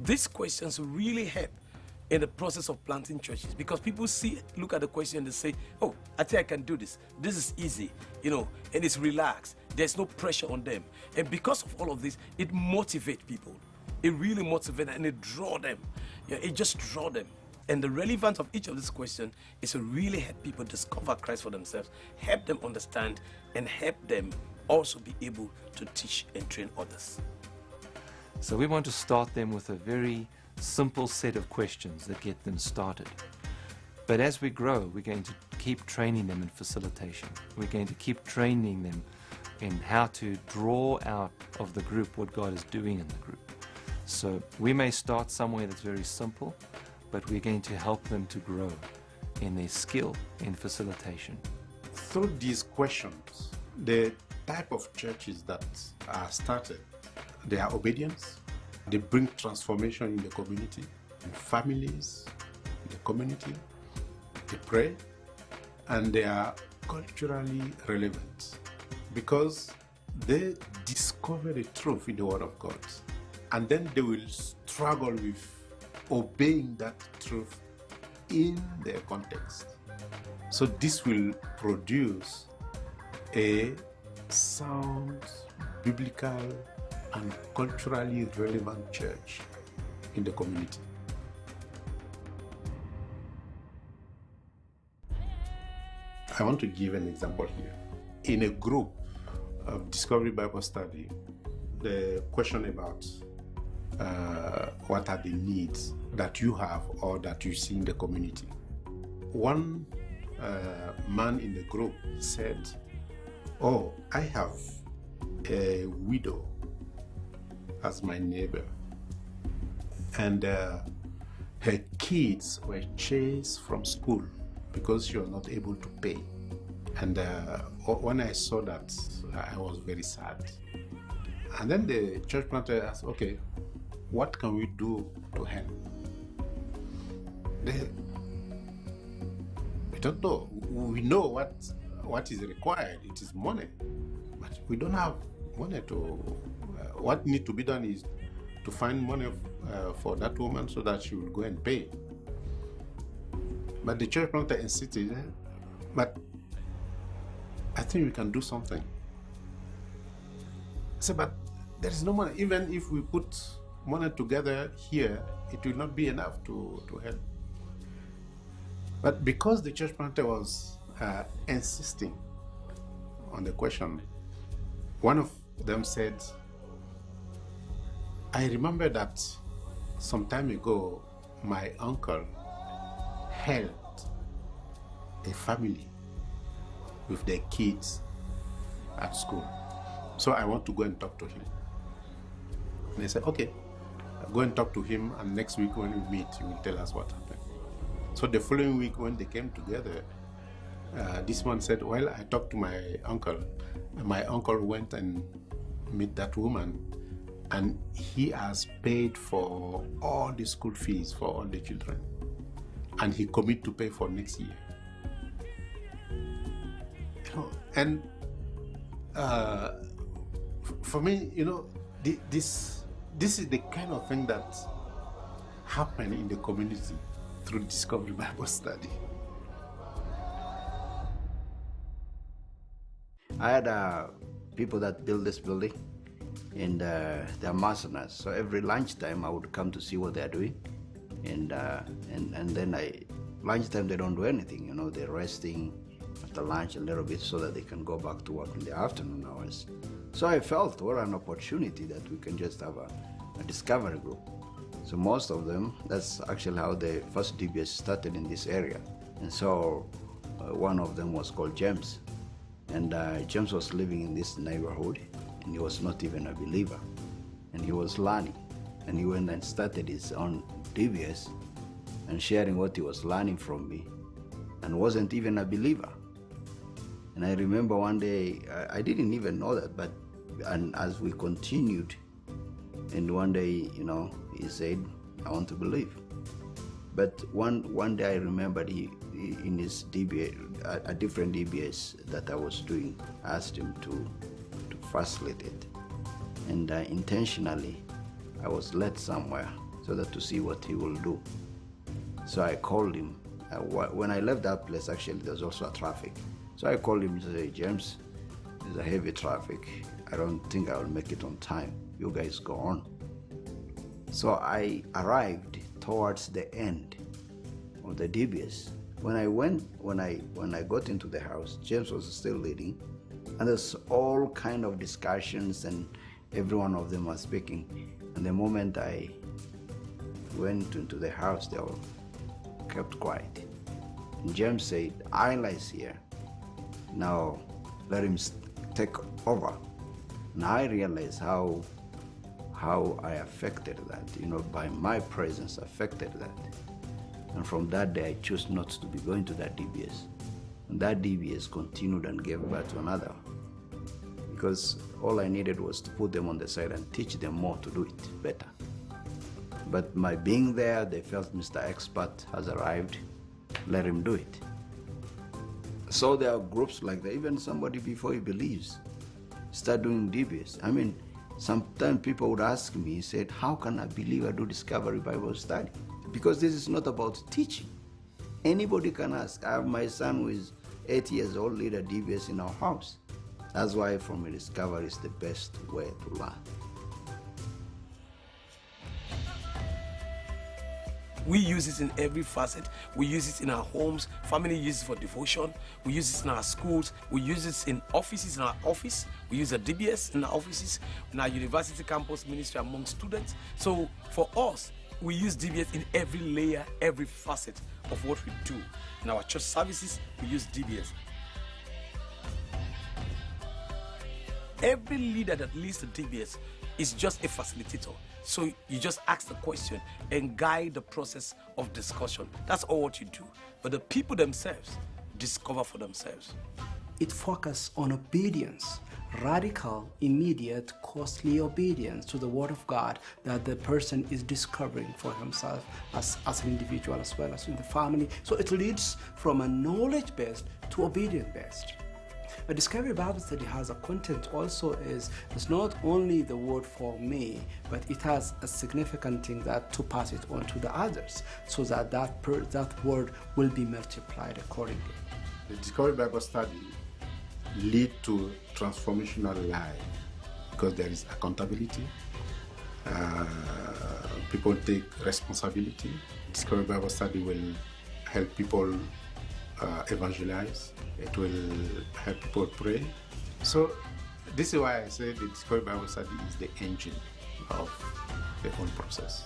these questions really help in the process of planting churches, because people look at the question and they say, oh, I think I can do this. This is easy, and it's relaxed. There's no pressure on them. And because of all of this, it motivates people. It really motivates and it draws them. It just draws them. And the relevance of each of these questions is to really help people discover Christ for themselves, help them understand, and help them also be able to teach and train others. So we want to start them with a very simple set of questions that get them started. But as we grow, we're going to keep training them in facilitation. We're going to keep training them in how to draw out of the group what God is doing in the group. So we may start somewhere that's very simple, but we're going to help them to grow in their skill in facilitation. Through these questions, the type of churches that are started, they are obedience, they bring transformation in the community, in families, in the community, they pray, and they are culturally relevant because they discover the truth in the Word of God, and then they will struggle with obeying that truth in their context. So this will produce a sound, biblical, and culturally relevant church in the community. I want to give an example here. In a group of Discovery Bible Study, the question about what are the needs that you have or that you see in the community. One man in the group said, oh, I have a widow as my neighbor, and her kids were chased from school because she was not able to pay. And when I saw that, I was very sad. And then the church planter asked, okay, what can we do to help? We don't know. We know what is required. It is money, but we don't have money to. What needs to be done is to find money for that woman so that she will go and pay. But the church planter insisted, but I think we can do something. I said, but there is no money. Even if we put money together here, it will not be enough to help. But because the church planter was insisting on the question, one of them said, I remember that some time ago, my uncle helped a family with their kids at school. So I want to go and talk to him. And they said, okay, go and talk to him, and next week when we meet, he will tell us what happened. So the following week when they came together, this man said, well, I talked to my uncle. My uncle went and met that woman, and he has paid for all the school fees for all the children. And he committed to pay for next year. And for me, this is the kind of thing that happened in the community through Discovery Bible Study. I had people that build this building, and they're mercenaries. So every lunchtime I would come to see what they're doing, and then lunchtime they don't do anything. They're resting after lunch a little bit so that they can go back to work in the afternoon hours. So I felt what an opportunity that we can just have a discovery group. So most of them, that's actually how the first DBS started in this area. And so one of them was called James. And James was living in this neighborhood, and he was not even a believer. And he was learning. And he went and started his own DBS and sharing what he was learning from me, and wasn't even a believer. And I remember one day, I didn't even know that, and as we continued, and one day, he said, I want to believe. But one day I remembered in his DBA, a different DBS that I was doing, I asked him to facilitate it. And intentionally, I was led somewhere so that to see what he will do. So I called him. When I left that place, actually, there was also a traffic. So I called him and said, "Hey, James, there's a heavy traffic. I don't think I will make it on time. You guys go on." So I arrived towards the end of the DBS. When I got into the house, James was still leading, and there's all kind of discussions, and every one of them was speaking. And the moment I went into the house, they all kept quiet. And James said, "Ayla is here. Now let him take over." And I realized how I affected that, by my presence affected that. And from that day, I chose not to be going to that DBS. And that DBS continued and gave birth to another. Because all I needed was to put them on the side and teach them more to do it better. But my being there, they felt Mr. Expert has arrived, let him do it. So there are groups like that. Even somebody before he believes, start doing DBS. I mean, sometimes people would ask me, he said, "How can a believer do Discovery Bible Study?" Because this is not about teaching. Anybody can ask. I have my son who is 8 years old, lead a DBS in our house. That's why for me, Discovery is the best way to learn. We use it in every facet. We use it in our homes. Family uses it for devotion. We use it in our schools. We use it in offices, in our office. We use a DBS in our offices, in our university campus ministry among students. So for us, we use DBS in every layer, every facet of what we do. In our church services, we use DBS. Every leader that leads the DBS is just a facilitator. So you just ask the question and guide the process of discussion. That's all what you do. But the people themselves discover for themselves. It focuses on obedience, radical, immediate, costly obedience to the Word of God that the person is discovering for himself as an individual as well as in the family. So it leads from a knowledge-based to obedience-based. A Discovery Bible Study has a content also is not only the word for me, but it has a significant thing that to pass it on to the others so that that word will be multiplied accordingly. The Discovery Bible Study lead to transformational life because there is accountability. People take responsibility. Discovery Bible Study will help people evangelize. It will help people pray. So this is why I say the Discovery Bible Study is the engine of the whole process.